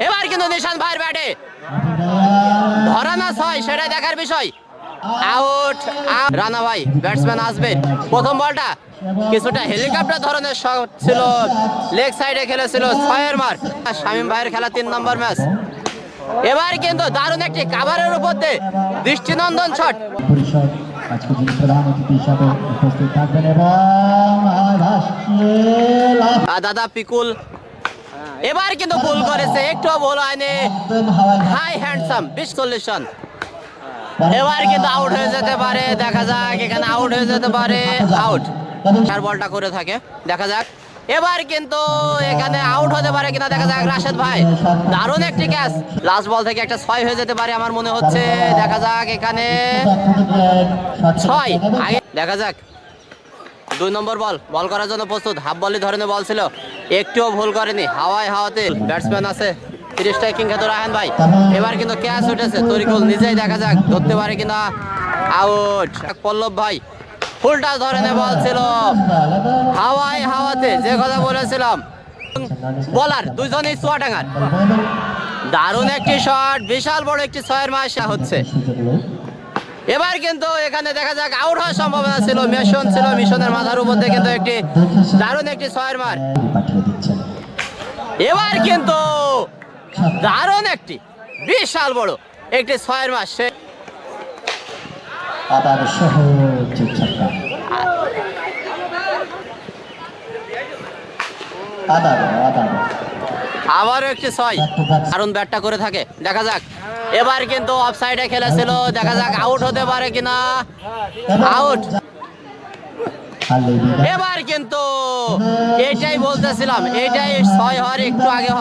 এবার কিন্তু নিশান ভাইয়ের ব্যাটে ধরা না ছয় সেটাই দেখার বিষয়। আউট। রানা ভাই ব্যাটসম্যান আসবে। প্রথম বলটা কিছুটা হেলিকপ্টার ধরনের শট ছিল, লেগ সাইডে খেলেছিল, ছয়ের মার। শামীম ভাইয়ের খেলা 3 নম্বর ম্যাচ। এবার কিন্তু দারুণ একটি কাভারের উপর দিয়ে দৃষ্টিনন্দন শট। আজকে যিনি প্রধান অতিথি হিসাবে উপস্থিত থাকবেন এবং দাদা পিকুল এবার কিন্তু ভুল করেছে, একটু ভুল হয়নি। হাই হ্যান্ডসাম 20-40 রান। এবার কিন্তু আউট হয়ে যেতে পারে, দেখা যাক এখানে আউট হয়ে যেতে পারে। আউট। চার বলটা করে থাকে, দেখা যাক এবার কিন্তু এখানে আউট হতে পারে কিনা, দেখা যাক। রাশেদ ভাই দারুণ একটি ক্যাচ, লাস্ট বল থেকে একটা 6 হয়ে যেতে পারে আমার মনে হচ্ছে, দেখা যাক এখানে 6 আগে, দেখা যাক। 2 নম্বর বল করার জন্য প্রস্তুত। হাফ বলি ধরনের বল ছিল, একটুও ভুল করেনি। হাওয়াতে ব্যাটসম্যান আছে 30 স্ট্রাইকিং খ্যাত রায়হান ভাই। এবার কিন্তু ক্যাচ উঠেছে তরিকুল নিজেই, দেখা যাক ধরতে পারে কিনা। আউট। পল্লব ভাই ফুল টাচ ধরনের বল ছিল, হাওয়াতে যে কথা বলেছিলাম। বলার দুইজনই চুয়াডাঙ্গার। দারুণ একটি শট, বিশাল বড় একটি 6-এর মার হচ্ছে। এবার কিন্তু এখানে দেখা যাক আউট হওয়ার সম্ভাবনা ছিল, মিশনের মাথার উপর থেকে কিন্তু একটি দারুণ একটি 6-এর মার। এবার কিন্তু দারুণ একটি বিশাল বড় একটি 6-এর মার। আবারও একটি 6, দারুণ ব্যাটটা করে থাকে, দেখা যাক। এবার কিন্তু অফ সাইডে খেলেছিল, দেখা যাক আউট হতে পারে কিনা। আউট। এবার কিন্তু এটাই বলতেছিলাম, এটাই 6 হওয়ার একটু আগে